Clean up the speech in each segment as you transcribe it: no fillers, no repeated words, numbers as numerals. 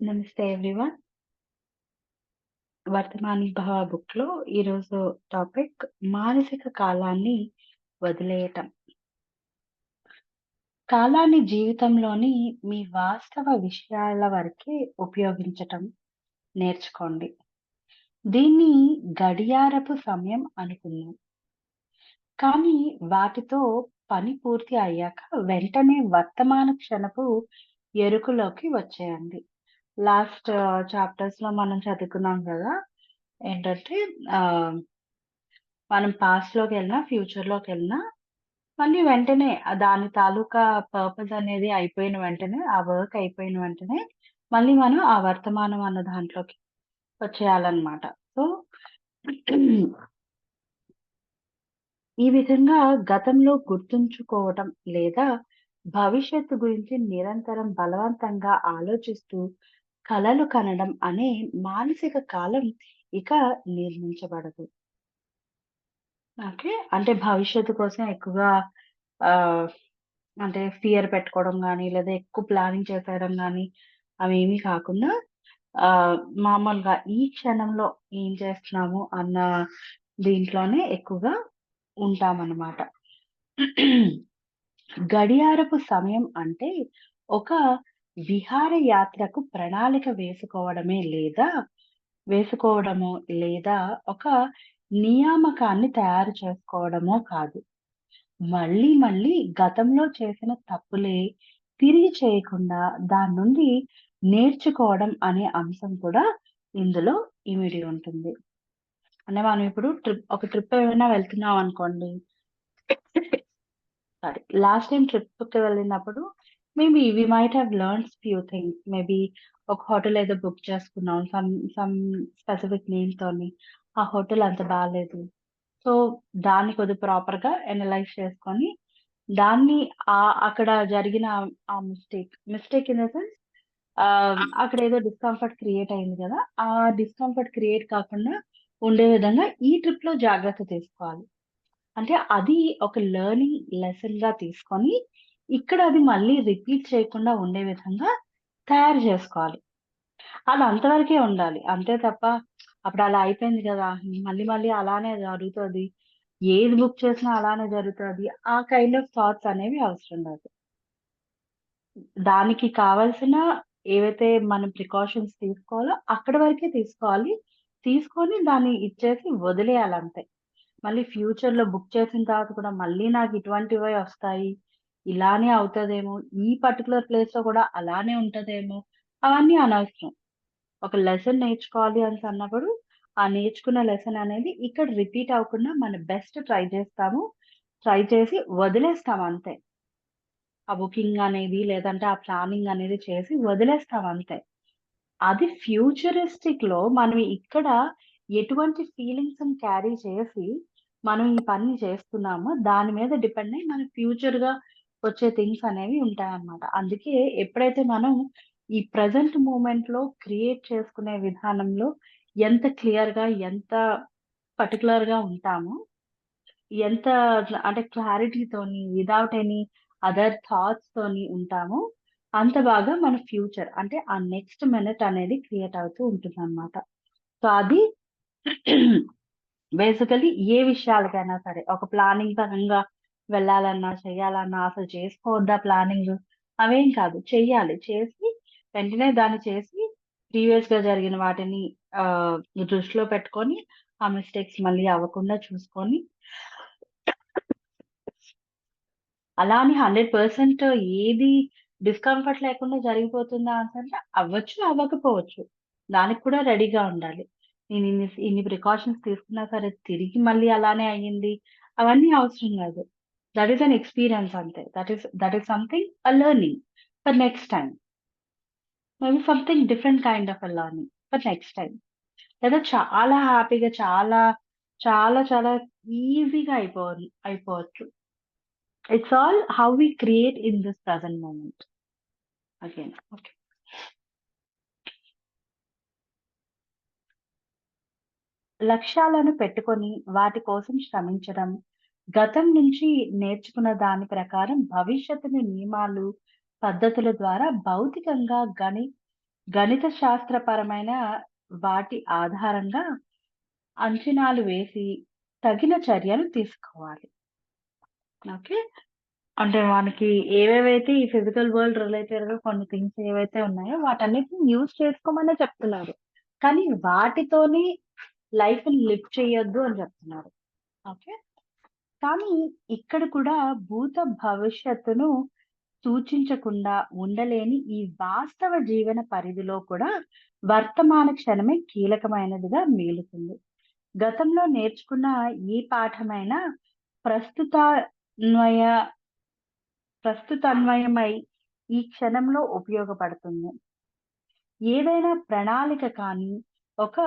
నమస్తే ఎవ్రీవన్. వర్తమాని భవ బుక్‌లో ఈరోజు టాపిక్ మానసిక కాలాన్ని వదిలేయటం. కాలాన్ని జీవితంలోని మీ వాస్తవ విషయాల వరకే ఉపయోగించటం నేర్చుకోండి. దీన్ని గడియారపు సమయం అనుకుందాం. కానీ వాటితో పని పూర్తి అయ్యాక వెంటనే వర్తమాన క్షణపు ఎరుకలోకి వచ్చేయండి. లాస్ట్ చాప్టర్స్‌లో మనం చదువుకున్నాం గదా! ఏంటంటే ఆహ్, మనం పాస్ట్‌లోకెళ్ళినా, ఫ్యూచర్‌లోకెళ్ళినా మళ్ళీ వెంటనే దాని తాలూకా పర్పస్ అనేది అయిపోయిన వెంటనే, ఆ వర్క్ అయిపోయిన వెంటనే మళ్ళీ మనం ఆ వర్తమానం అన్న దాంట్లోకి వచ్చేయాలన్నమాట. సో, ఈ విధంగా గతంలో గుర్తుంచుకోవటం లేదా భవిష్యత్తు గురించి నిరంతరం బలవంతంగా ఆలోచిస్తూ కలలు కనడం అనే మానసిక కాలం ఇక నిర్మించబడదు. ఓకే. అంటే భవిష్యత్తు కోసం ఎక్కువగా ఆహ్, అంటే ఫియర్ పెట్టుకోవడం గాని, లేదా ఎక్కువ ప్లానింగ్ చేసేయడం గాని అవేమీ కాకుండా ఆహ్, మామూలుగా ఈ క్షణంలో ఏం చేస్తున్నాము అన్న దీంట్లోనే ఎక్కువగా ఉంటామనమాట. గడియారపు సమయం అంటే ఒక విహారయాత్రకు ప్రణాళిక వేసుకోవడమో లేదా ఒక నియామకాన్ని తయారు చేసుకోవడమో కాదు. మళ్ళీ మళ్ళీ గతంలో చేసిన తప్పులే తిరిగి చేయకుండా దాని నుండి నేర్చుకోవడం అనే అంశం కూడా ఇందులో ఇమిడి ఉంటుంది. అంటే మనం ఇప్పుడు ఒక ట్రిప్ ఏమైనా వెళ్తున్నాం అనుకోండి. సారీ. లాస్ట్ టైమ్ ట్రిప్‌కి వెళ్ళినప్పుడు we might have learned few things. Maybe ఒక హోటల్ ఏదో బుక్ చేసుకున్నాం. సమ్ స్పెసిఫిక్ నేమ్‌తోని. ఆ హోటల్ అంత బాలేదు. సో, దాన్ని కొద్దిగా ప్రాపర్‌గా అనలైజ్ చేసుకొని, దాన్ని అక్కడ జరిగిన ఆ మిస్టేక్ ఇన్ ద సెన్స్ అక్కడేదో డిస్కంఫర్ట్ క్రియేట్ అయింది గదా! ఆ డిస్కంఫర్ట్ క్రియేట్ కాకుండా ఉండే విధంగా ఈ ట్రిప్‌లో జాగ్రత్త తీసుకోవాలి. అంటే అది ఒక లెర్నింగ్ లెసన్‌గా తీసుకొని, ఇక్కడ అది మళ్ళీ రిపీట్ చేయకుండా ఉండే విధంగా తయారు జేసుకోవాలి. అది అంతవరకే ఉండాలి. అంతే తప్ప అప్పుడలా అయిపోయింది గదా! మళ్ళీ మళ్ళీ అలానే జరుగుతది. ఏది బుక్ చేసినా అలానే జరుగుతది. ఆ కైండ్ ఆఫ్ థాట్స్ అనేవి అవసరం లేదు. దానికి కావాల్సిన ఏవైతే మనం ప్రికాషన్స్ తీసుకోవాలో అక్కడి వరకే తీసుకోవాలి. తీసుకొని దాన్ని ఇచ్చేసి వదిలేయాలంతే. మళ్ళీ ఫ్యూచర్‌లో బుక్ చేసిన తర్వాత కూడా మళ్ళీ నాకు ఇటువంటివే వస్తాయి. ఇలానే అవుతదేమో, ఈ పర్టిక్యులర్ ప్లేస్‌లో కూడా అలానే ఉంటదేమో, అవన్నీ అనవసరం. ఒక లెసన్ నేర్చుకోవాలి అనేసన్నప్పుడు, ఆ నేర్చుకున్న లెసన్ అనేది ఇక్కడ రిపీట్ అవ్వకుండా మన బెస్ట్ ట్రై చేస్తాము. ట్రై చేసి వదిలేస్తాం అంతే. ఆ బుకింగ్ అనేది లేదంటే ఆ ప్లానింగ్ అనేది చేసి వదిలేస్తాం అంతే. అది ఫ్యూచరిస్టిక్‌లో మనం ఇక్కడ ఎటువంటి ఫీలింగ్స్‌ని క్యారీ చేసి, మనం ఈ పనిని చేస్తున్నామో దాని మీద డిపెండ్ అయ్యి మన ఫ్యూచర్‌గా వచ్చే థింగ్స్ అనేవి ఉంటాయన్నమాట. అందుకే ఎప్పుడైతే మనం ఈ ప్రెజెంట్ మూమెంట్‌లో క్రియేట్ చేసుకునే విధానంలో ఎంత క్లియర్‌గా, ఎంత పర్టిక్యులర్‌గా ఉంటామో, ఎంత అంటే క్లారిటీతోని వితౌట్ ఎనీ అదర్ థాట్స్‌తోని ఉంటామో, అంత బాగా మన ఫ్యూచర్ అంటే ఆ నెక్స్ట్ మినిట్ అనేది క్రియేట్ అవుతూ ఉంటుందన్నమాట. సో, అది బేసికల్లీ ఏ విషయాలకైనా సరే. ఒక ప్లానింగ్ పరంగా వెళ్ళాలన్నా, చేయాలన్నా అసలు చేసుకోవద్దా ప్లానింగు? అవేం కాదు. చెయ్యాలి. చేసి వెంటనే దాన్ని చేసి ప్రీవియస్‌గా జరిగిన వాటిని ఆహ్, దృష్టిలో పెట్టుకొని, ఆ మిస్టేక్స్ మళ్ళీ అవ్వకుండా చూసుకొని అలా అని 100% ఏది డిస్కంఫర్ట్ లేకుండా జరిగిపోతుందా అనేసంటే అవ్వచ్చు, అవ్వకపోవచ్చు. దానికి కూడా రెడీగా ఉండాలి. నేను ఇన్ని ప్రికాషన్స్ తీసుకున్నా సరే తిరిగి మళ్ళీ అలానే అయ్యింది. అవన్నీ అవసరం లేదు. దట్ ఈస్ అన్ ఎక్స్‌పీరియన్స్ అంతే. That is something learning for next time. Maybe something different kind of learning for next time. లేదా చాలా హ్యాపీగా చాలా ఈజీగా అయిపోవచ్చు. It's all how we create in this present moment. Again, okay. లక్ష్యాలను పెట్టుకొని వాటి కోసం శ్రమించడం, గతం నుంచి నేర్చుకున్న దాని ప్రకారం భవిష్యత్తుని నియమాలు, పద్ధతుల ద్వారా భౌతికంగా గణిత శాస్త్రపరమైన వాటి ఆధారంగా అంచనాలు వేసి తగిన చర్యలు తీసుకోవాలి. ఓకే. అంటే మనకి ఏవేవైతే ఈ ఫిజికల్ వరల్డ్ రిలేటెడ్‌గా కొన్ని థింగ్స్ ఏవైతే ఉన్నాయో వాటన్నిటిని యూజ్ చేసుకోమనే చెప్తున్నారు. కానీ వాటితోని లైఫ్‌ని లివ్ చేయొద్దు అని చెప్తున్నారు. ఓకే. కానీ ఇక్కడ కూడా భూత భవిష్యత్తును సూచించకుండా ఉండలేని ఈ వాస్తవ జీవన పరిధిలో కూడా వర్తమాన క్షణమే కీలకమైనదిగా మిగులుతుంది. గతంలో నేర్చుకున్న ఈ పాఠమైనా ప్రస్తుతాన్వయ ప్రస్తుతన్వయమై ఈ క్షణంలో ఉపయోగపడుతుంది. ఏదైనా ప్రణాళిక కానీ, ఒక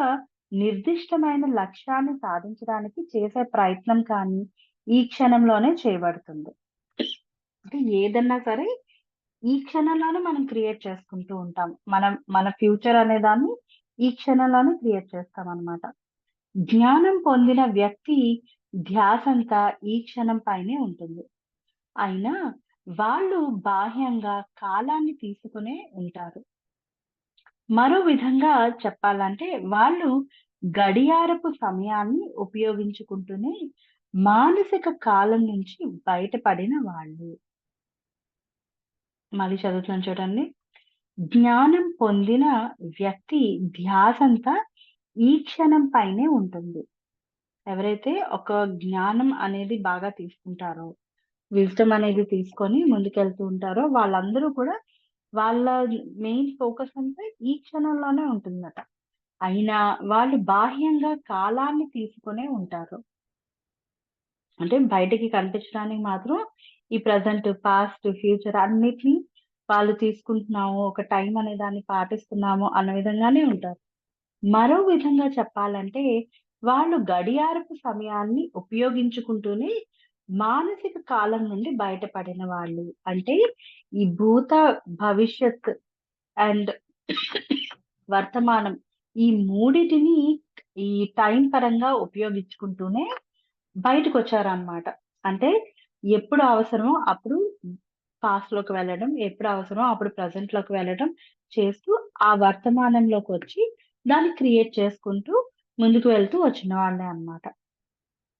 నిర్దిష్టమైన లక్ష్యాన్ని సాధించడానికి చేసే ప్రయత్నం కానీ, ఈ క్షణంలోనే చేయబడుతుంది. అంటే ఏదన్నా సరే, ఈ క్షణంలోనే మనం క్రియేట్ చేసుకుంటూ ఉంటాం. మన ఫ్యూచర్ అనే దాన్ని ఈ క్షణంలోనే క్రియేట్ చేస్తామనమాట. జ్ఞానం పొందిన వ్యక్తి ధ్యాసంతా ఈ క్షణం పైనే ఉంటుంది. అయినా వాళ్ళు బాహ్యంగా కాలాన్ని తీసుకునే ఉంటారు. మరో విధంగా చెప్పాలంటే వాళ్ళు గడియారపు సమయాన్ని ఉపయోగించుకుంటూనే మానసిక కాలం నుంచి బయటపడిన వాళ్ళు. మళ్ళీ చదువుతున్నాను చూడండి. జ్ఞానం పొందిన వ్యక్తి ధ్యాసంతా ఈ క్షణం పైనే ఉంటుంది. ఎవరైతే ఒక జ్ఞానం అనేది బాగా తీసుకుంటారో, విజ్డమ్ అనేది తీసుకొని ముందుకెళ్తూ ఉంటారో వాళ్ళందరూ కూడా వాళ్ళ మెయిన్ ఫోకస్ అంతా ఈ క్షణంలోనే ఉంటుందట. అయినా వాళ్ళు బాహ్యంగా కాలాన్ని తీసుకునే ఉంటారు. అంటే బయటికి కనిపించడానికి మాత్రం ఈ ప్రెజెంట్, పాస్ట్, ఫ్యూచర్ అన్నిటిని వాళ్ళు తీసుకుంటున్నాము. ఒక టైం అనే దాన్ని పాటిస్తున్నాము అన్న విధంగానే ఉంటారు. మరో విధంగా చెప్పాలంటే వాళ్ళు గడియారపు సమయాన్ని ఉపయోగించుకుంటూనే మానసిక కాలం నుండి బయటపడిన వాళ్ళు. అంటే ఈ భూత, భవిష్యత్ అండ్ వర్తమానం ఈ మూడిటిని ఈ టైం పరంగా ఉపయోగించుకుంటూనే బయటకొచ్చారనమాట. అంటే ఎప్పుడు అవసరమో అప్పుడు పాస్ట్‌లోకి వెళ్ళడం, ఎప్పుడు అవసరమో అప్పుడు ప్రెజెంట్‌లోకి వెళ్ళడం చేస్తూ ఆ వర్తమానంలోకొచ్చి దాన్ని క్రియేట్ చేసుకుంటూ ముందుకు వెళ్తూ వచ్చిన వాళ్ళే అన్నమాట.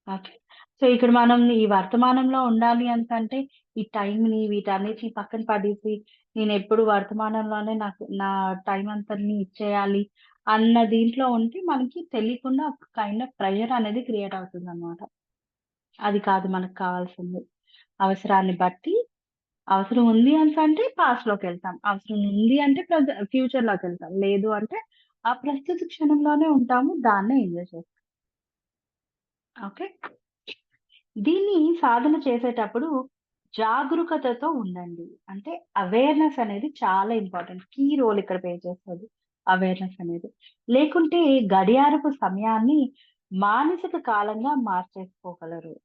ఓకే. సో, ఇక్కడ మనం ఈ వర్తమానంలో ఉండాలి అనేసంటే, ఈ టైంని వీటన్నిటిని పక్కన పడేసి, నేనెప్పుడు వర్తమానంలోనే నాకు నా టైం అంతని ఇచ్చేయాలి అన్న దీంట్లో ఉంటే మనకి తెలియకుండా ఒక కైండ్ ఆఫ్ ప్రెషర్ అనేది క్రియేట్ అవుతుందన్నమాట. అది కాదు మనకు కావాల్సింది. అవసరాన్ని బట్టి అవసరం ఉంది అనేసంటే పాస్ట్‌లోకెళ్తాం. అవసరం ఉంది అంటే ఫ్యూచర్‌లోకెళ్తాం. లేదు అంటే ఆ ప్రస్తుత క్షణంలోనే ఉంటాము. దాన్నే ఎంజాయ్ చేస్తాం. ఓకే. దీన్ని సాధన చేసేటప్పుడు జాగరూకతతో ఉండండి. అంటే అవేర్‌నెస్ అనేది చాలా ఇంపార్టెంట్. కీ రోల్ ఇక్కడ ప్లే చేస్తది. అవేర్‌నెస్ అనేది. లేకుంటే గడియారపు సమయాన్ని మానసిక కాలంగా మార్చేసుకోగలరు.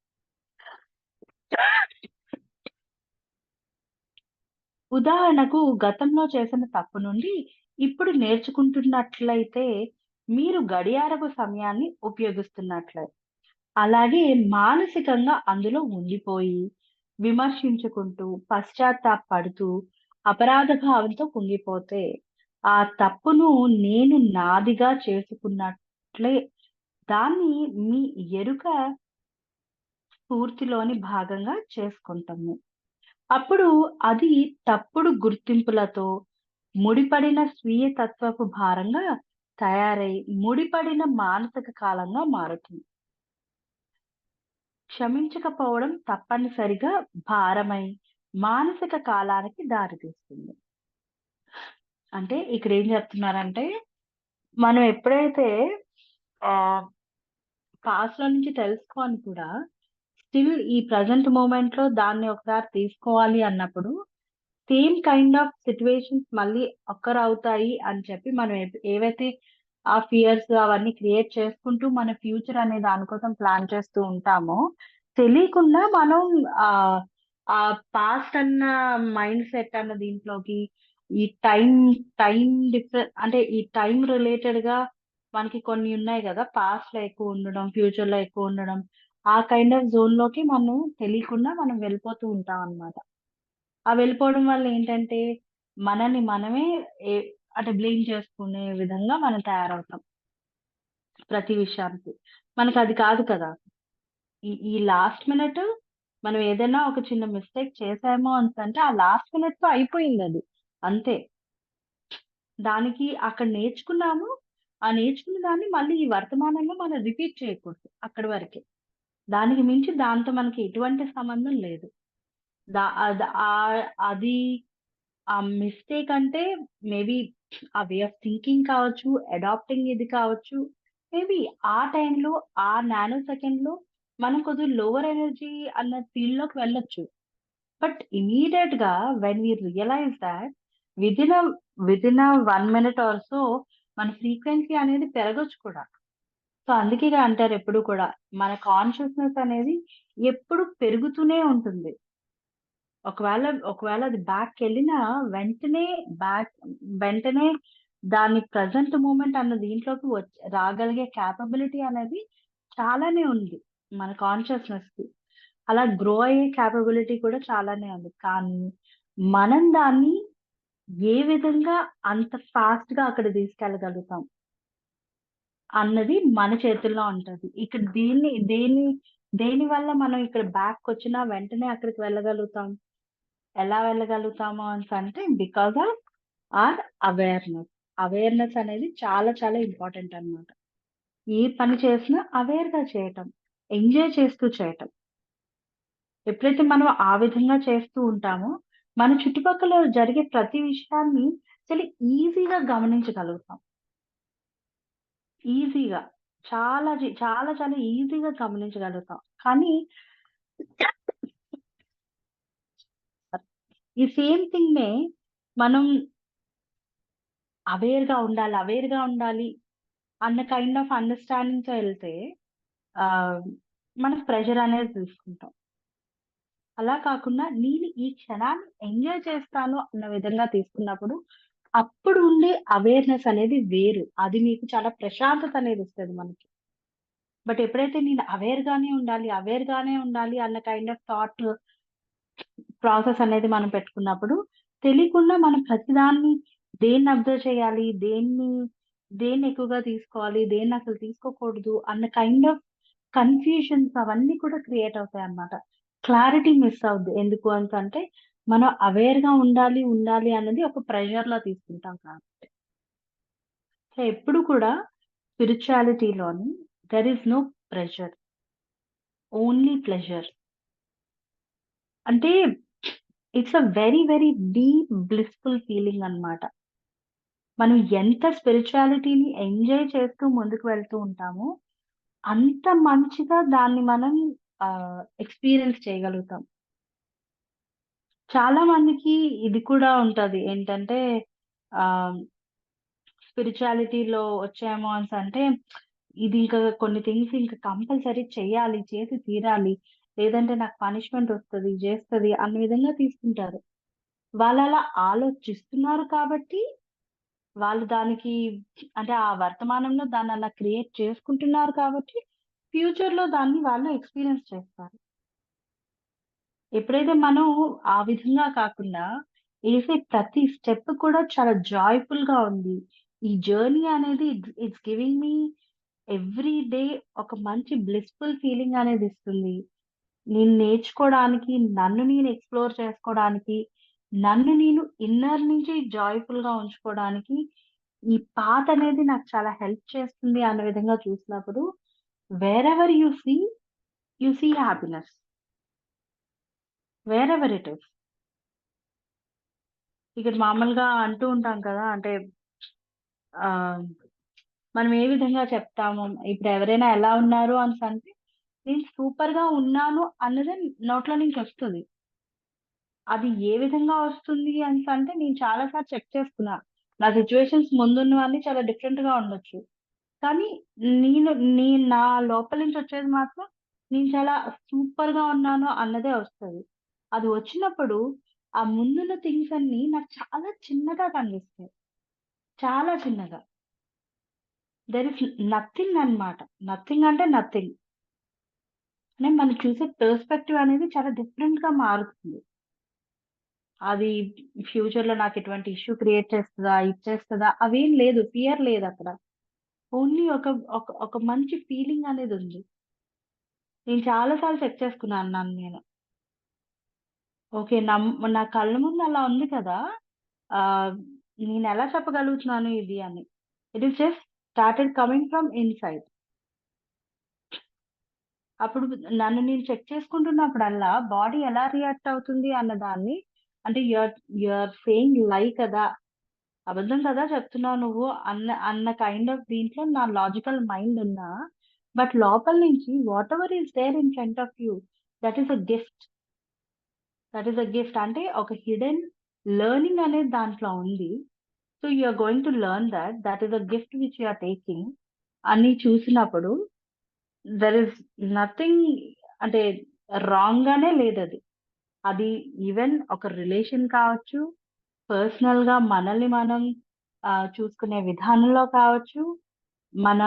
ఉదాహరణకు గతంలో చేసిన తప్పు నుండి ఇప్పుడు నేర్చుకుంటున్నట్లయితే మీరు గడియారపు సమయాన్ని ఉపయోగిస్తున్నట్లే. అలాగే మానసికంగా అందులో ఉండిపోయి, విమర్శించుకుంటూ, పశ్చాత్తాపపడుతూ, అపరాధ భావంతో కుంగిపోతే, ఆ తప్పును నేను నాదిగా చేసుకున్నట్లే దాన్ని మీ ఎరుక స్ఫూర్తిలోని భాగంగా చేసుకుంటాము. అప్పుడు అది తప్పుడు గుర్తింపులతో ముడిపడిన స్వీయ తత్వపు భారంగా తయారై, ముడిపడిన మానసిక కాలంగా మారుతుంది. క్షమించకపోవడం తప్పనిసరిగా భారమై, మానసిక కాలానికి దారితీస్తుంది. అంటే ఇక్కడేం చెప్తున్నారంటే, మనం ఎప్పుడైతే ఆహ్, పాస్ట్‌లో నుంచి తెలుసుకొని కూడా స్టిల్ ఈ ప్రెజెంట్ మొమెంట్‌లో దాన్ని ఒకసారి తీసుకోవాలి అన్నప్పుడు, సేమ్ కైండ్ ఆఫ్ సిట్యుయేషన్స్ మళ్ళీ అక్కర్ అవుతాయి అని చెప్పి మనం ఏవైతే ఆ ఫియర్స్ అవన్నీ క్రియేట్ చేసుకుంటూ మన ఫ్యూచర్ అనే దాని కోసం ప్లాన్ చేస్తూ ఉంటామో, తెలియకుండా మనం ఆహ్, ఆ పాస్ట్ అన్న మైండ్ సెట్ అన్న దీంట్లోకి ఈ టైమ్ అంటే ఈ టైమ్ రిలేటెడ్‌గా మనకి కొన్ని ఉన్నాయి గదా! పాస్ట్‌లో ఎక్కువ ఉండడం, ఫ్యూచర్‌లో ఎక్కువ ఉండడం. ఆ కైండ్ ఆఫ్ జోన్‌లోకి మనం తెలియకుండా మనం వెళ్ళిపోతూ ఉంటామనమాట. ఆ వెళ్ళిపోవడం వల్ల ఏంటంటే, మనల్ని మనమే ఎ అంటే బ్లేమ్ చేసుకునే విధంగా మనం తయారవుతాం ప్రతి విషయానికి. మనకది కాదు కదా! ఈ లాస్ట్ మినిట్ మనం ఏదైనా ఒక చిన్న మిస్టేక్ చేశాము అనేసంటే, ఆ లాస్ట్ మినిట్‌తో అయిపోయిందది. అంతే. దానికి అక్కడ నేర్చుకున్నాము. ఆ నేర్చుకున్న దాన్ని మళ్ళీ ఈ వర్తమానంలో మనం రిపీట్ చేయకూడదు. అక్కడి వరకే. దానికి మించి దాంతో మనకి ఎటువంటి సంబంధం లేదు. ద అద్ అది ఆ మిస్టేక్ అంటే మేబీ ఆ వే ఆఫ్ థింకింగ్ కావచ్చు, అడాప్టింగ్ ఇది కావచ్చు. మేబీ ఆ టైంలో, ఆ నానో సెకండ్‌లో మనం కొద్దిగా లోవర్ ఎనర్జీ అన్న ఫీల్డ్‌లోకి వెళ్ళొచ్చు. బట్ ఇమ్మీడియేట్‌గా when we realise that within a within a 1 minute or so మన ఫ్రీక్వెన్సీ అనేది పెరగొచ్చు కూడా. సో, అందుకేగా అంటారెప్పుడు కూడా మన కాన్షియస్‌నెస్ అనేది ఎప్పుడు పెరుగుతూనే ఉంటుంది. ఒకవేళ అది బ్యాక్‌కెళ్ళినా వెంటనే బ్యాక్ వెంటనే దాన్ని ప్రెజెంట్ మూమెంట్ అన్న దీంట్లోకి రాగలిగే కేపబిలిటీ అనేది చాలానే ఉంది మన కాన్షియస్‌నెస్‌కి. అలా గ్రో అయ్యే కేపబిలిటీ కూడా చాలానే ఉంది. కానీ మనం దాన్ని ఏ విధంగా అంత ఫాస్ట్‌గా అక్కడికి తీసుకెళ్ళగలుగుతాం అన్నది మన చేతుల్లో ఉంటది. ఇక్కడ దేని వల్ల మనం ఇక్కడ బ్యాక్‌కొచ్చినా వెంటనే అక్కడికి వెళ్ళగలుగుతాం? ఎలా వెళ్ళగలుగుతాము అనేసంటే because of our awareness. Awareness అనేది చాలా చాలా ఇంపార్టెంట్ అన్నమాట. ఏ పని చేసినా అవేర్‌గా చేయటం. ఎంజాయ్ చేస్తూ చేయటం. ఎప్పుడైతే మనం ఆ విధంగా చేస్తూ ఉంటామో, మన చుట్టుపక్కల జరిగే ప్రతి విషయాన్ని చాలా ఈజీగా గమనించగలుగుతాం. ఈజీగా. చాలా చాలా ఈజీగా గమనించగలుగుతాం. కానీ ఈ సేమ్ థింగ్‌నే మనం అవేర్‌గా ఉండాలి అన్న కైండ్ ఆఫ్ అండర్‌స్టాండింగ్‌తో ఎళ్తే ఆహ్, మనం ప్రెషర్ అనేది తీసుకుంటాం. అలా కాకుండా నేను ఈ క్షణాన్ని ఎంజాయ్ చేస్తాను అన్న విధంగా తీసుకున్నప్పుడు, అప్పుడు ఉండే అవేర్‌నెస్ అనేది వేరు. అది మీకు చాలా ప్రశాంతత అనేది ఇస్తది మనకి. బట్ ఎప్పుడైతే నేను అవేర్‌గానే ఉండాలి అన్న కైండ్ ఆఫ్ థాట్ ప్రాసెస్ అనేది మనం పెట్టుకున్నప్పుడు, తెలియకుండా మనం ప్రతిదాన్ని దేన్ని అబ్జర్వ్ చేయాలి, దేన్ని ఎక్కువగా తీసుకోవాలి, దేన్నసలు తీసుకోకూడదు అన్న కైండ్ ఆఫ్ కన్‌ఫ్యూషన్స్ అవన్నీ కూడా క్రియేట్ అవుతాయన్నమాట. క్లారిటీ మిస్ అవుద్ది. ఎందుకు అనేసంటే, మనం అవేర్‌గా ఉండాలి అన్నది ఒక ప్రెషర్‌లో తీసుకుంటాం కాబట్టి. సో, ఎప్పుడు కూడా స్పిరిచువాలిటీలోని there is no pressure. Only pleasure. అంటే it's a very very deep blissful feeling అన్నమాట. మనం ఎంత స్పిరిచువాలిటీని ఎంజాయ్ చేస్తూ ముందుకు వెళ్తూ ఉంటామో, అంత మంచిగా దాన్ని మనం ఎక్స్‌పీరియన్స్ చేయగలుగుతాం. చాలా మందికి ఇది కూడా ఉంటది. ఏంటంటే ఆహ్, స్పిరిచువాలిటీలో వచ్చాము అనేసంటే, ఇది ఇంకా కొన్ని థింగ్స్ ఇంక కంపల్సరీ చేయాలి, చేసి తీరాలి. లేదంటే నాకు పనిష్మెంట్ ఒస్తది, జేస్తది అన్న విధంగా తీసుకుంటారు. వాళ్ళలా ఆలోచిస్తున్నారు కాబట్టి వాళ్ళు దానికి అంటే ఆ వర్తమానంలో దాన్నలా క్రియేట్ చేసుకుంటున్నారు కాబట్టి, ఫ్యూచర్‌లో దాన్ని వాళ్ళు ఎక్స్‌పీరియన్స్ చేస్తారు. ఎప్పుడైతే మనం ఆ విధంగా కాకుండా, ఏసే ప్రతి స్టెప్ కూడా చాలా జాయ్‌ఫుల్‌గా ఉంది. ఈ జర్నీ అనేది it's giving me every day ఒక మంచి బ్లిస్‌ఫుల్ ఫీలింగ్ అనేది ఇస్తుంది. నేను నేర్చుకోవడానికి, నన్ను నేను ఎక్స్‌ప్లోర్ చేసుకోవడానికి, నన్ను నేను ఇన్నర్ నుంచి జాయ్‌ఫుల్‌గా ఉంచుకోవడానికి, ఈ పాత్ అనేది నాకు చాలా హెల్ప్ చేస్తుంది అన్న విధంగా చూసినప్పుడు, wherever you see happiness. Wherever it is. ఇక్కడ మామూలుగా అంటూ ఉంటాం కదా! అంటే ఆహ్, మనం ఏ విధంగా చెప్తాము, ఇప్పుడు ఎవరైనా ఎలా ఉన్నారు అనేసంటే, నేను సూపర్‌గా ఉన్నాను అన్నదే నోట్లో నుంచి వస్తది. అది ఏ విధంగా వస్తుంది అనేసంటే నేను చాలా సార్లు చెక్ చేసుకున్నా. నా సిట్యుయేషన్స్ ముందున్నవన్నీ చాలా డిఫరెంట్‌గా ఉండొచ్చు. కానీ నేను నా లోపల నుంచి వచ్చేది మాత్రం నేను చాలా సూపర్‌గా ఉన్నాను అన్నదే వస్తది. అది వచ్చినప్పుడు ఆ ముందున్న థింగ్స్ అన్నీ నాకు చాలా చిన్నగా కనిపిస్తాయి. చాలా చిన్నగా. దేర్ ఈస్ నథింగ్ అన్నమాట. నథింగ్ అంటే నథింగ్. అంటే మనం చూసే పర్స్పెక్టివ్ అనేది చాలా డిఫరెంట్‌గా మారుతుంది. అది ఫ్యూచర్‌లో నాకు ఎటువంటి ఇష్యూ క్రియేట్ చేస్తదా? ఇచ్చేస్తదా? అవేం లేదు. ఫియర్ లేదక్కడ. ఓన్లీ ఒక మంచి ఫీలింగ్ అనేదుంది. నేను చాలా సార్లు చెక్ చేసుకున్నాను నన్ను నేను. ఓకే. నా కళ్ళ ముందు అలా ఉంది కదా! ఆహ్, నేనెలా చెప్పగలుగుతున్నాను ఇది అని. It is just started coming from inside. అప్పుడు నన్ను నేను చెక్ చేసుకుంటున్నప్పుడల్లా బాడీ ఎలా రియాక్ట్ అవుతుంది అన్న దాన్ని అంటే యూ ఆర్ సేయింగ్ లై కదా! అబద్ధం కదా చెప్తున్నావు నువ్వు అన్న కైండ్ ఆఫ్ దీంట్లో నా లాజికల్ మైండ్ ఉన్నా, బట్ లోపల నుంచి whatever is there in front of you that is a gift. That is a gift. అంటే ఒక హిడెన్ లెర్నింగ్ అనేది దాంట్లో ఉంది. So, you are going to learn that. That is a gift which you are taking అని చూసినప్పుడు there is nothing అంటే wrong గానే లేదది. అది ఈవెన్ ఒక రిలేషన్ కావచ్చు, పర్సనల్‌గా మనల్ని మనం చూసుకునే విధానంలో కావచ్చు, మన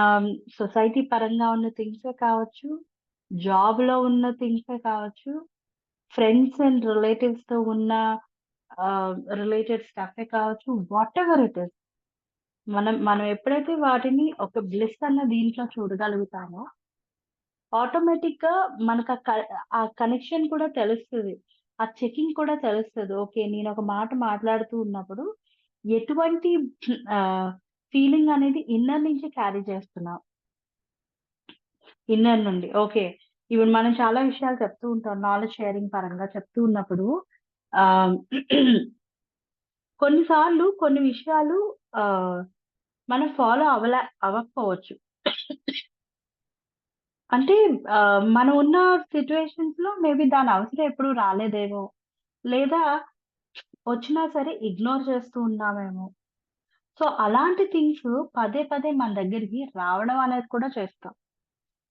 సొసైటీ పరంగా ఉన్న థింగ్సే కావచ్చు, జాబ్‌లో ఉన్న థింగ్సే కావచ్చు, ఫ్రెండ్స్ అండ్ రిలేటివ్స్‌తో ఉన్న రిలేటెడ్ స్టఫే కావచ్చు. Whatever it is. మనం మనం ఎప్పుడైతే వాటిని ఒక బ్లిస్ అన్న దీంట్లో చూడగలుగుతామో, ఆటోమేటిక్‌గా మనకు ఆ కనెక్షన్ కూడా తెలుస్తది. ఆ చెకింగ్ కూడా తెలుస్తది. ఓకే. నేనొక మాట మాట్లాడుతూ ఉన్నప్పుడు ఎటువంటి ఆహ్, ఫీలింగ్ అనేది ఇన్నర్ నుంచి క్యారీ చేస్తున్నా. ఇన్నర్ నుండి. ఓకే. ఇప్పుడు మనం చాలా విషయాలు చెప్తూ ఉంటాం. నాలెడ్జ్ షేరింగ్ పరంగా చెప్తూ ఉన్నప్పుడు ఆహ్, కొన్ని సార్లు కొన్ని విషయాలు ఆహ్, మనం ఫాలో అవ్వకపోవచ్చు. అంటే మనం ఉన్న సిట్యుయేషన్స్‌లో మేబీ దాని అవసరం ఎప్పుడు రాలేదేమో! లేదా వచ్చినా సరే ఇగ్నోర్ చేస్తూ ఉన్నామేమో! సో, అలాంటి థింగ్స్ పదే పదే మన దగ్గరికి రావడం అనేది కూడా చేస్తాం.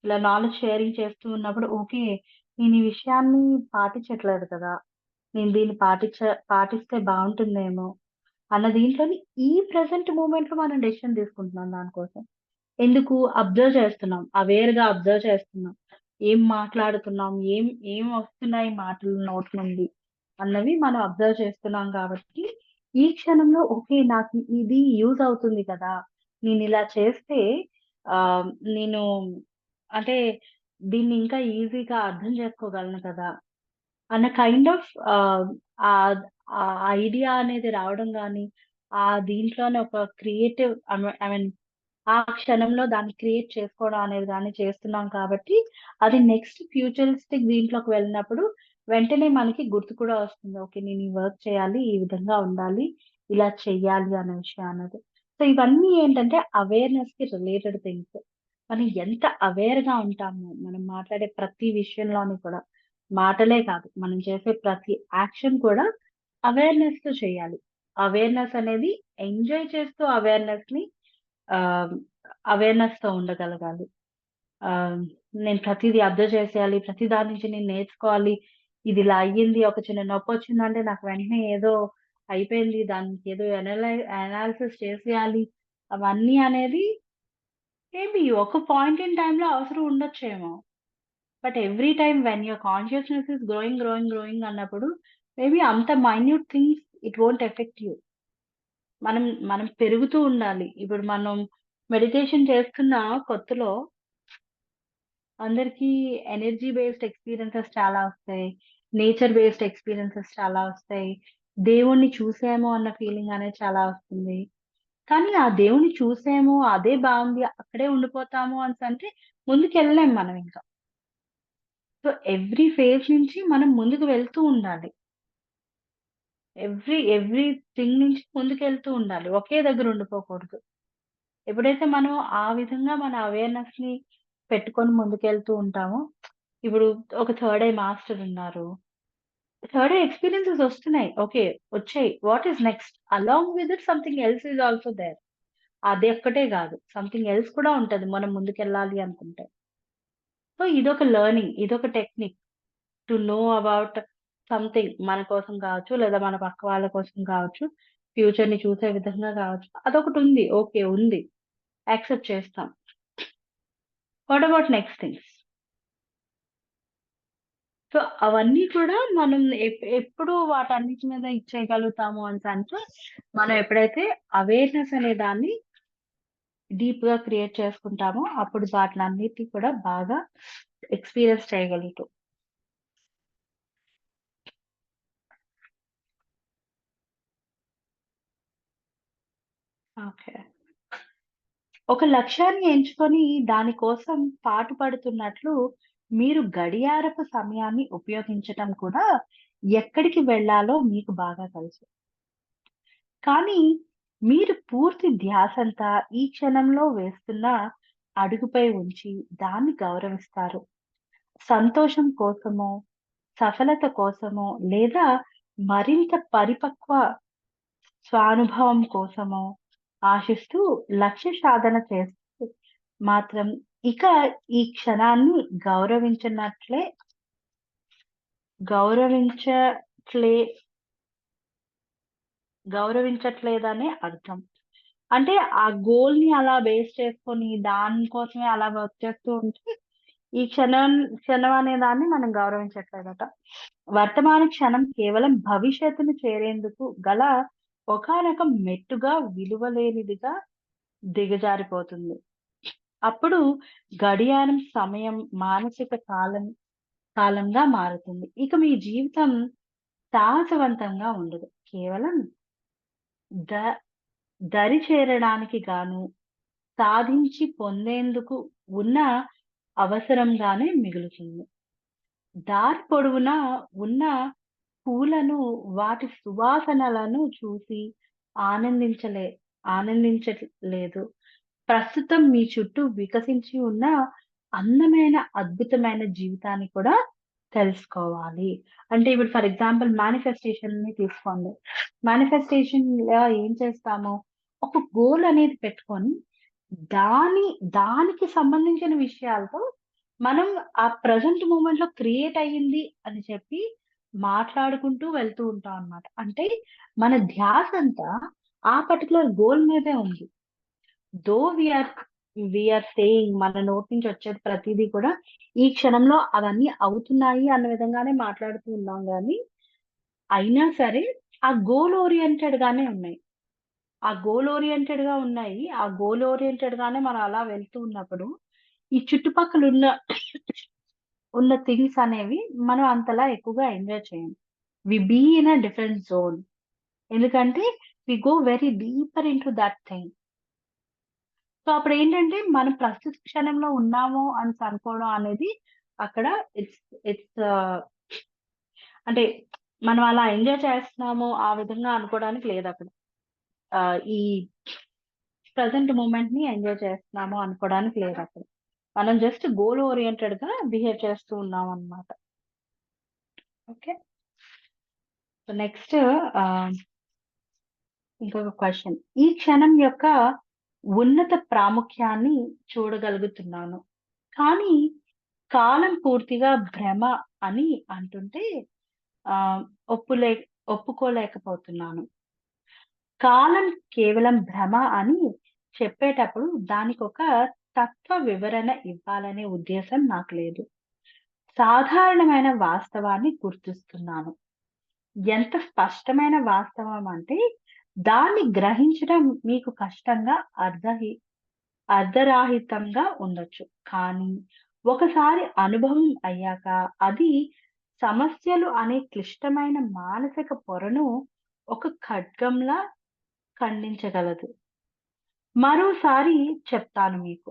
ఇలా నాలెడ్జ్ షేరింగ్ చేస్తూ ఉన్నప్పుడు ఓకే. నేను ఈ విషయాన్ని పాటించట్లేదు కదా! నేను దీన్ని పాటిస్తే బావుంటుందేమో అన్న దీంట్లోని ఈ ప్రెజెంట్ మూమెంట్‌లో మనం డెసిషన్ తీసుకుంటున్నాం దాని కోసం. ఎందుకు? అబ్జర్వ్ చేస్తున్నాం. అవేర్‌గా అబ్జర్వ్ చేస్తున్నాం. ఏం మాట్లాడుతున్నాం? ఏం వస్తున్నాయి మాటలు నోటి నుండి అన్నవి మనం అబ్జర్వ్ చేస్తున్నాం కాబట్టి, ఈ క్షణంలో ఓకే. నాకు ఇది యూజ్ అవుతుంది కదా! నేనిలా చేస్తే ఆహ్, నేను అంటే దీన్ని ఇంకా ఈజీగా అర్థం చేసుకోగలను కదా! అన్న కైండ్ ఆఫ్ ఆహ్, ఆ ఐడియా అనేది రావడం గాని, దీంట్లోనే ఒక క్రియేటివ్ ఐ మీన్ ఆ క్షణంలో దాన్ని క్రియేట్ చేసుకోవడం అనేది గాని చేస్తున్నాం కాబట్టి, అది నెక్స్ట్ ఫ్యూచరిస్టిక్ దీంట్లోకి వెళ్ళినప్పుడు వెంటనే మనకి గుర్తు కూడా వస్తుంది. ఓకే. నేను ఈ వర్క్ చేయాలి, ఈ విధంగా ఉండాలి, ఇలా చెయ్యాలి అనే విషయం అన్నది. సో, ఇవన్నీ ఏంటంటే అవేర్‌నెస్‌కి రిలేటెడ్ థింగ్స్. మనం ఎంత అవేర్‌గా ఉంటామో, మనం మాట్లాడే ప్రతి విషయంలోని కూడా, మాటలే కాదు, మనం చేసే ప్రతి యాక్షన్ కూడా అవేర్‌నెస్‌తో చేయాలి. అవేర్‌నెస్ అనేది ఎంజాయ్ చేస్తూ ఆహ్, అవేర్‌నెస్‌తో ఉండగలగాలి. ఆహ్, నేను ప్రతీదీ అబ్జర్వ్ చేసేయాలి. ప్రతి దాని నుంచి నేను నేర్చుకోవాలి. ఇదిలా అయ్యింది. ఒక చిన్న నొప్పొచ్చిందంటే నాకు వెంటనే ఏదో అయిపోయింది. దానికేదో అనాలిసిస్ చేసేయాలి. అవన్నీ అనేది మేబీ ఒక పాయింట్ ఇన్ టైమ్‌లో అవసరం ఉండొచ్చేమో. But every time when your consciousness is growing అన్నప్పుడు మేబీ అంత minute things it won't effect you. మనం మనం పెరుగుతూ ఉండాలి. ఇప్పుడు మనం మెడిటేషన్ చేస్తున్న కొత్తలో అందరికీ ఎనర్జీ బేస్డ్ ఎక్స్‌పీరియన్సెస్ చాలా వస్తాయి. నేచర్ బేస్డ్ ఎక్స్‌పీరియన్సెస్ చాలా వస్తాయి. దేవుడిని చూసాము అన్న ఫీలింగ్ అనేది చాలా వస్తుంది. కానీ ఆ దేవుడిని చూసాము, అదే బావుంది, అక్కడే ఉండిపోతాము అనేసంటే ముందుకెళ్ళలేం మనం ఇంకా. సో, ఎవ్రీ ఫేజ్ నుంచి మనం ముందుకు వెళ్తూ ఉండాలి. ఎవ్రీ థింగ్ నుంచి ముందుకెళ్తూ ఉండాలి. ఒకే దగ్గర ఉండిపోకూడదు. ఎప్పుడైతే మనం ఆ విధంగా మన అవేర్‌నెస్‌ని పెట్టుకొని ముందుకెళ్తూ ఉంటామో, ఇప్పుడు ఒక థర్డ్ ఐ మాస్టర్ ఉన్నారు. థర్డ్ ఐ ఎక్స్‌పీరియన్సెస్ వస్తున్నాయి. ఓకే. వచ్చాయి. What is next? Along with it something else is also there. అది ఒక్కటే గాదు. సంథింగ్ ఎల్స్ కూడా ఉంటది మనం ముందుకెళ్ళాలి అనుకుంటే. సో, ఇదొక లెర్నింగ్. ఇదొక technique to know about something మన కోసం కావచ్చు, లేదా మన పక్క వాళ్ళ కోసం కావచ్చు, ఫ్యూచర్‌ని చూసే విధంగా కావచ్చు. అదొకటుంది. ఓకే. ఉంది. యాక్సెప్ట్ చేస్తాం. What about next things? So, అవన్నీ కూడా మనం ఎప్పుడు వాటన్నిటి మీద ఇచ్చేయగలుగుతాము అనేసంటే, మనం ఎప్పుడైతే అవేర్‌నెస్ అనే దాన్ని డీప్‌గా క్రియేట్ చేసుకుంటామో, అప్పుడు వాటినన్నిటిని కూడా బాగా ఎక్స్‌పీరియన్స్ చేయగలుగుతాం. ఓకే. ఒక లక్ష్యాన్ని ఎంచుకొని దాని కోసం పాటుపడుతున్నట్లు మీరు గడియారపు సమయాన్ని ఉపయోగించటం కూడా ఎక్కడికి వెళ్ళాలో మీకు బాగా తెలుసు. కానీ మీరు పూర్తి ధ్యాసంతా ఈ క్షణంలో వేస్తున్న అడుగుపై ఉంచి దాన్ని గౌరవిస్తారు. సంతోషం కోసమో, సఫలత కోసమో లేదా మరింత పరిపక్వ స్వానుభవం కోసమో ఆశిస్తూ లక్ష్య సాధన చేస్తూ మాత్రం ఇక ఈ క్షణాన్ని గౌరవించట్లే గౌరవించట్లేదనే అర్థం. అంటే ఆ గోల్‌ని అలా బేస్ చేసుకొని దాని కోసమే అలా వర్క్ చేస్తూ ఉంటే ఈ క్షణం అనే దాన్ని మనం గౌరవించట్లేదట. వర్తమాన క్షణం కేవలం భవిష్యత్తును చేరేందుకు గల ఒకానొక మెట్టుగా విలువలేనిదిగా దిగజారిపోతుంది. అప్పుడు గడియారం సమయం మానసిక కాలంగా మారుతుంది. ఇక మీ జీవితం సాహసవంతంగా ఉండదు. కేవలం ద దరి చేరడానికి గాను, సాధించి పొందేందుకు ఉన్న అవసరంగానే మిగులుతుంది. దారి పొడవునా ఉన్న పూలను, వాటి సువాసనలను చూసి ఆనందించలే ఆనందించట్లేదు. ప్రస్తుతం మీ చుట్టూ వికసించి ఉన్న అందమైన, అద్భుతమైన జీవితాన్ని కూడా తెలుసుకోవాలి. అంటే ఇప్పుడు ఫర్ ఎగ్జాంపుల్ మేనిఫెస్టేషన్‌ని తీసుకోండి. మేనిఫెస్టేషన్‌లో ఏం చేస్తాము? ఒక గోల్ అనేది పెట్టుకొని, దాని దానికి సంబంధించిన విషయాలతో మనం ఆ ప్రెజెంట్ మూమెంట్‌లో క్రియేట్ అయ్యింది అని చెప్పి మాట్లాడుకుంటూ వెళ్తూ ఉంటాం అన్నమాట. అంటే మన ధ్యాసంతా ఆ పర్టిక్యులర్ గోల్ మీదే ఉంది. దో వి ఆర్ సేయింగ్ మన నోటి నుంచి వచ్చేది ప్రతీదీ కూడా ఈ క్షణంలో అవన్నీ అవుతున్నాయి అన్న విధంగానే మాట్లాడుతూ ఉన్నాం గానీ, అయినా సరే ఆ గోల్ ఓరియెంటెడ్ గానే ఉన్నాయి. ఆ గోల్ ఓరియెంటెడ్‌గా ఉన్నాయి. ఆ గోల్ ఓరియెంటెడ్‌గానే మనం అలా వెళ్తూ ఉన్నప్పుడు, ఈ చుట్టుపక్కల ఉన్న థింగ్స్ అనేవి మనం అంతలా ఎక్కువగా ఎంజాయ్ చేయం. We be in a different zone. ఎందుకంటే we go very deeper into that thing. So, అప్పుడేంటంటే మనం ప్రస్తుత క్షణంలో ఉన్నాము అనేసి అనుకోవడం అనేది అక్కడ ఇట్స్ ఇట్స్ అంటే మనం అలా ఎంజాయ్ చేస్తున్నాము ఆ విధంగా అనుకోవడానికి లేదక్కడ. ఈ ప్రెజెంట్ మూమెంట్‌ని ఎంజాయ్ చేస్తున్నాము అనుకోవడానికి లేదక్కడ. మనం జస్ట్ గోల్ ఓరియెంటెడ్‌గా బిహేవ్ చేస్తూ ఉన్నామనమాట. ఓకే. సో, నెక్స్ట్ ఆహ్, ఇంకొక క్వెషన్. ఈ క్షణం యొక్క ఉన్నత ప్రాముఖ్యాన్ని చూడగలుగుతున్నాను. కానీ కాలం పూర్తిగా భ్రమ అని అంటుంటే ఆహ్, ఒప్పులే ఒప్పుకోలేకపోతున్నాను. కాలం కేవలం భ్రమ అని చెప్పేటప్పుడు దానికొక తత్వ వివరణ ఇవ్వాలనే ఉద్దేశం నాకు లేదు. సాధారణమైన వాస్తవాన్ని గుర్తిస్తున్నాను. ఎంత స్పష్టమైన వాస్తవం అంటే, దాన్ని గ్రహించడం మీకు కష్టంగా అర్ధరాహితంగా ఉండొచ్చు. కానీ ఒకసారి అనుభవం అయ్యాక అది సమస్యలు అనే క్లిష్టమైన మానసిక పొరను ఒక ఖడ్గంలా ఖండించగలదు. మరోసారి చెప్తాను మీకు.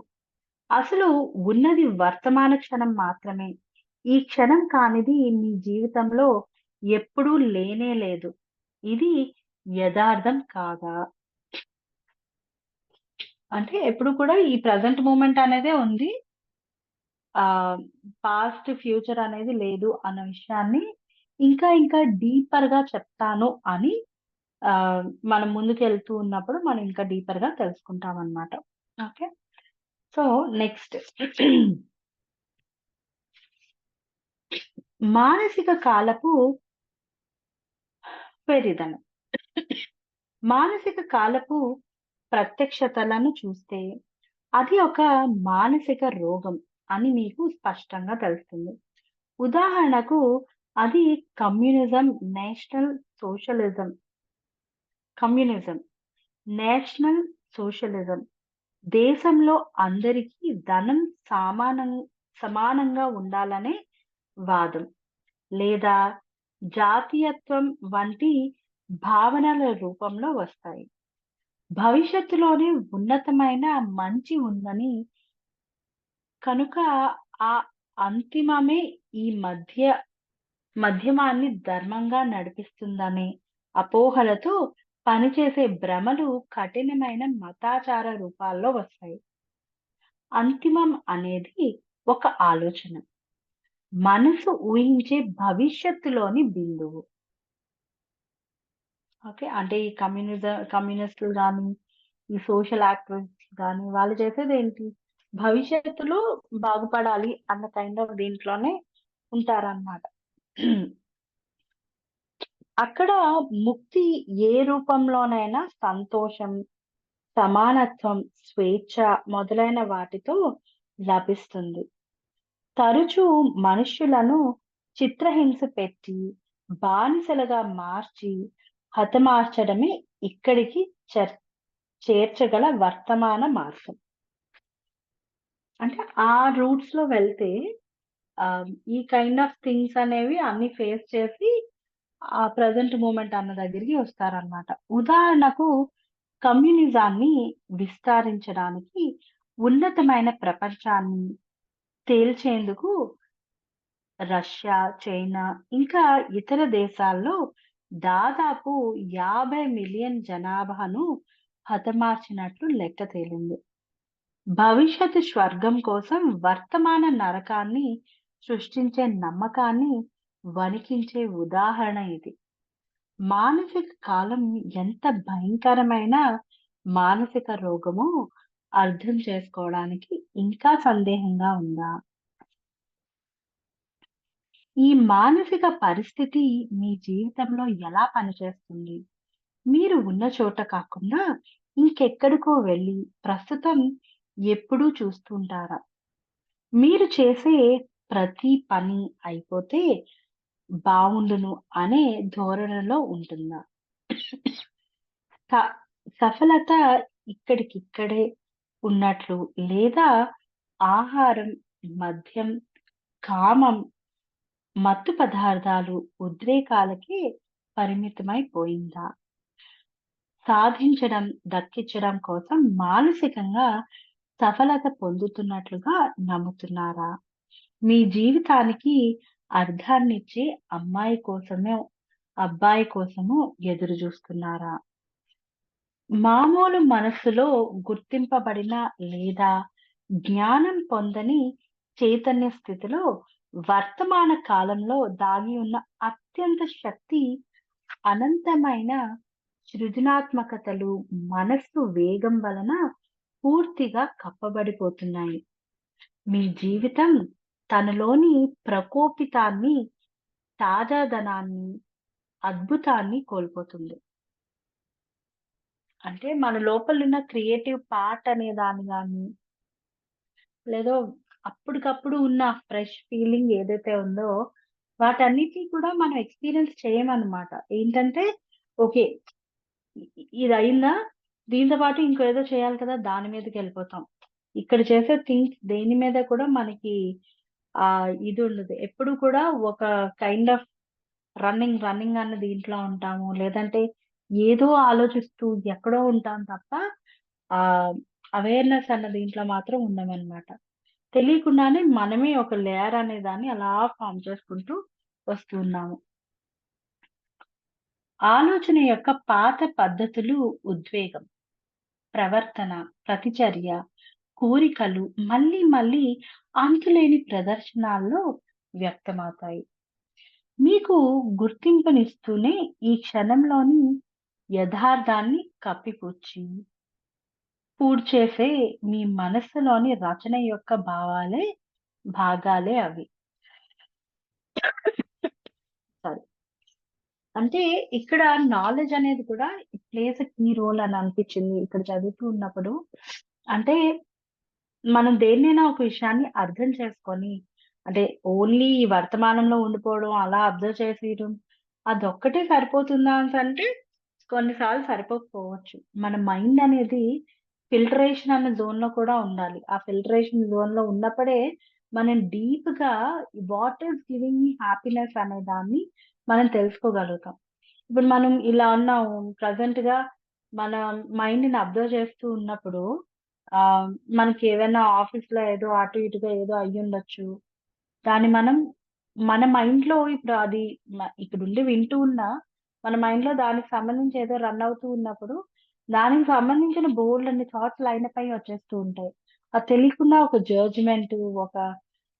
అసలు ఉన్నది వర్తమాన క్షణం మాత్రమే. ఈ క్షణం కానిది మీ జీవితంలో ఎప్పుడూ లేనే లేదు. ఇది యదార్థం కాదా? అంటే ఎప్పుడు కూడా ఈ ప్రెజెంట్ మూమెంట్ అనేదే ఉంది. ఆహ్, పాస్ట్, ఫ్యూచర్ అనేది లేదు అన్న విషయాన్ని ఇంకా డీపర్‌గా చెప్తాను అని మనం ముందుకెళ్తూ ఉన్నప్పుడు మనం ఇంకా డీపర్‌గా తెలుసుకుంటామనమాట. ఓకే. సో, నెక్స్ట్ మానసిక కాలపు పెరిదనం. మానసిక కాలపు ప్రత్యక్షతలను చూస్తే అది ఒక మానసిక రోగం అని మీకు స్పష్టంగా తెలుస్తుంది. ఉదాహరణకు అది communism, national socialism communism, national socialism. దేశంలో అందరికీ ధనం సామానం సమానంగా ఉండాలనే వాదం. లేదా జాతీయత్వం వంటి భావనల రూపంలో వస్తాయి. భవిష్యత్తులోనే ఉన్నతమైన మంచి ఉందని, కనుక ఆ అంతిమమే ఈ మధ్యమాన్ని ధర్మంగా నడిపిస్తుందనే అపోహలతో పనిచేసే భ్రమలు కఠినమైన మతాచార రూపాల్లో వస్తాయి. అంతిమం అనేది ఒక ఆలోచన. మనసు ఊహించే భవిష్యత్తులోని బిందువు. ఓకే. అంటే ఈ కమ్యూనిస్టులు గాని, ఈ సోషల్ యాక్టివిస్ట్స్ గాని వాళ్ళు చేసేదేంటి? భవిష్యత్తులో బాగుపడాలి అన్న కైండ్ ఆఫ్ దీంట్లోనే ఉంటారనమాట. అక్కడ ముక్తి ఏ రూపంలోనైనా సంతోషం, సమానత్వం, స్వేచ్ఛ మొదలైన వాటితో లభిస్తుంది. తరచూ మనుష్యులను చిత్రహింస పెట్టి, బానిసలుగా మార్చి, హతమార్చడమే ఇక్కడికి చేర్చగల వర్తమాన మార్గం. అంటే ఆ రూట్స్‌లో వెళ్తే ఈ కైండ్ ఆఫ్ థింగ్స్ అనేవి అన్ని ఫేస్ చేసి ఆ ప్రెజెంట్ మూమెంట్ అన్న దగ్గరికి వస్తారనమాట. ఉదాహరణకు కమ్యూనిజాన్ని విస్తరించడానికి ఉన్నతమైన ప్రపంచాన్ని తేల్చేందుకు రష్యా, చైనా ఇంకా ఇతర దేశాల్లో దాదాపు 50 మిలియన్ జనాభాను హతమార్చినట్లు లెక్క తేలింది. భవిష్యత్తు స్వర్గం కోసం వర్తమాన నరకాన్ని సృష్టించే నమ్మకాన్ని వణికించే ఉదాహరణ ఇది. మానసిక కాలం ఎంత భయంకరమైన మానసిక రోగమో అర్థం చేసుకోవడానికి ఇంకా సందేహంగా ఉందా? ఈ మానసిక పరిస్థితి మీ జీవితంలో ఎలా పనిచేస్తుంది? మీరు ఉన్న చోట కాకుండా ఇంకెక్కడికో వెళ్లి ప్రస్తుతం ఎప్పుడూ చూస్తుంటారా? మీరు చేసే ప్రతి పని అయిపోతే బావుండును అనే ధోరణిలో ఉంటుందా? స సఫలత ఇక్కడికిక్కడే ఉన్నట్లు, లేదా ఆహారం, మద్యం, కామం, మత్తు పదార్థాలు, ఉద్రేకాలకే పరిమితమైపోయిందా? సాధించడం, దక్కించడం కోసం మానసికంగా సఫలత పొందుతున్నట్లుగా నమ్ముతున్నారా? మీ జీవితానికి అర్థాన్నిచ్చే అమ్మాయి కోసమో, అబ్బాయి కోసమో ఎదురు జూస్తున్నారా? మామూలు మనస్సులో గుర్తింపబడిన లేదా జ్ఞానం పొందని చైతన్య స్థితిలో వర్తమాన కాలంలో దాగి ఉన్న అత్యంత శక్తి, అనంతమైన సృజనాత్మకతలు మనస్సు వేగం వలన పూర్తిగా కప్పబడిపోతున్నాయి. మీ జీవితం తనలోని ప్రకోపితాన్ని, తాజాదనాన్ని, అద్భుతాన్ని కోల్పోతుంది. అంటే మన లోపలున్న క్రియేటివ్ పార్ట్ అనే దాన్ని గాని, లేదో అప్పటికప్పుడు ఉన్న ఫ్రెష్ ఫీలింగ్ ఏదైతే ఉందో, వాటన్నిటిని కూడా మనం ఎక్స్‌పీరియన్స్ చేయమనమాట. ఏంటంటే, ఓకే. ఇదయిందా? దీంతో పాటు ఇంకేదో చేయాలి కదా! దాని మీదకెళ్ళిపోతాం. ఇక్కడ చేసే థింగ్స్ దేని మీద కూడా మనకి ఇదుండదు. ఎప్పుడు కూడా ఒక కైండ్ ఆఫ్ రన్నింగ్ అన్న దీంట్లో ఉంటాము. లేదంటే ఏదో ఆలోచిస్తూ ఎక్కడో ఉంటాం తప్ప ఆహ్, అవేర్‌నెస్ అన్న దీంట్లో మాత్రం ఉండమనమాట. తెలియకుండానే మనమే ఒక లేయర్ అనే దాన్ని అలా ఫార్మ్ చేసుకుంటూ వస్తూ ఉన్నాము. ఆలోచన యొక్క పాత పద్ధతులు ఉద్వేగం, ప్రవర్తన, ప్రతిచర్య, కోరికలు మళ్ళీ మళ్ళీ అంతులేని ప్రదర్శనాల్లో వ్యక్తమవుతాయి. మీకు గుర్తింపునిస్తూనే ఈ క్షణంలోని యథార్థాన్ని కప్పిపుచ్చి, పూడ్చేసే మీ మనస్సులోని రచన యొక్క భాగాలే అవి. సారీ. అంటే ఇక్కడ నాలెడ్జ్ అనేది కూడా it plays a key role అని అనిపించింది ఇక్కడ చదువుతూ ఉన్నప్పుడు. అంటే మనం దేన్నైనా ఒక విషయాన్ని అర్థం చేసుకొని, అంటే ఓన్లీ వర్తమానంలో ఉండిపోవడం, అలా అబ్జర్వ్ చేసేయడం అదొక్కటే సరిపోతుందా అనేసంటే కొన్నిసార్లు సరిపోకపోవచ్చు. మన మైండ్ అనేది ఫిల్టరేషన్ అనే జోన్‌లో కూడా ఉండాలి. ఆ ఫిల్టరేషన్ జోన్‌లో ఉన్నప్పుడే మనం డీప్‌గా what is giving me happiness అనే దాన్ని మనం తెలుసుకోగలుగుతాం. ఇప్పుడు మనం ఇలా ఉన్నాము. ప్రెజెంట్‌గా మన మైండ్‌ని అబ్జర్వ్ చేస్తూ ఉన్నప్పుడు ఆహ్, మనకేదైనా ఆఫీస్‌లో ఏదో అటు ఇటుగా ఏదో అయ్యుండొచ్చు. దాన్ని మనం మన మైండ్‌లో ఇప్పుడు అది ఇక్కడుండి వింటూ ఉన్నా, మన మైండ్‌లో దానికి సంబంధించి ఏదో రన్ అవుతూ ఉన్నప్పుడు, దానికి సంబంధించిన బోలెడన్ని థాట్స్ లైనప్ అయ్యి వచ్చేస్తూ ఉంటాయి. అది తెలియకుండా ఒక జడ్జ్‌మెంటు, ఒక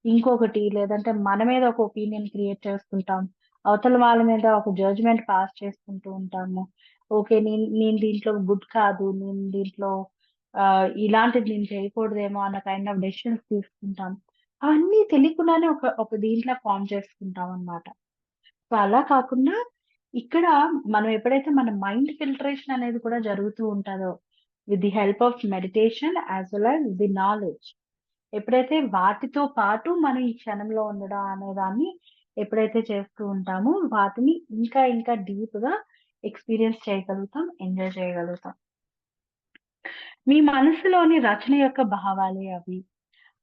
ఇంకొకటి లేదంటే మన మీద ఒక ఒపీనియన్ క్రియేట్ చేసుకుంటాం. అవతల వాళ్ళ మీద ఒక జడ్జ్‌మెంట్ పాస్ చేసుకుంటూ ఉంటాము. ఓకే. నేను నేను దీంట్లో గుడ్ కాదు. నేను దీంట్లో ఇలాంటిది నేను చేయకూడదేమో అన్న కైండ్ ఆఫ్ డెసిషన్స్ తీసుకుంటాం. అవన్నీ తెలియకుండానే ఒక దీంట్లో ఫార్మ్ చేసుకుంటామనమాట. సో, అలా కాకుండా ఇక్కడ మనం ఎప్పుడైతే మన మైండ్ ఫిల్టరేషన్ అనేది కూడా జరుగుతూ ఉంటదో, with the help of meditation as well as the knowledge. ఎప్పుడైతే వాటితో పాటు మనం ఈ క్షణంలో ఉండడం అనేదాన్ని ఎప్పుడైతే చేస్తూ ఉంటామో, వాటిని ఇంకా ఇంకా డీప్‌గా ఎక్స్‌పీరియన్స్ చేయగలుగుతాం. ఎంజాయ్ చేయగలుగుతాం. మీ మనసులోని రచన యొక్క భావాలే అవి.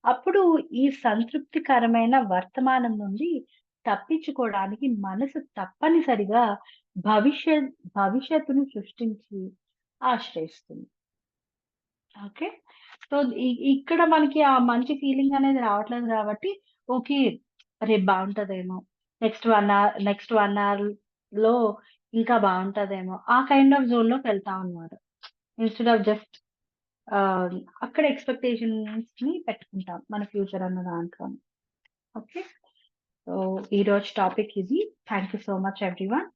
అప్పుడు ఈ సంతృప్తికరమైన వర్తమానం నుండి తప్పించుకోవడానికి మనసు తప్పనిసరిగా భవిష్యత్ భవిష్యత్తును సృష్టించి ఆశ్రయిస్తుంది. ఓకే. సో, ఇక్కడ మనకి ఆ మంచి ఫీలింగ్ అనేది రావట్లేదు కాబట్టి, ఓకే. రేపు బావుంటదేమో. నెక్స్ట్ 1 అవర్‌లో ఇంకా బావుంటదేమో. ఆ కైండ్ ఆఫ్ జోన్‌లోకి వెళ్తామనమాట. ఇన్‌స్టెడ్ ఆఫ్ జస్ట్ ఆహ్, అక్కడ ఎక్స్‌పెక్టేషన్స్‌ని పెట్టుకుంటాం. మన ఫ్యూచర్ అన్న దాంట్లోని. ఓకే. సో, ఈరోజు టాపిక్ ఇది. Thank you so much everyone.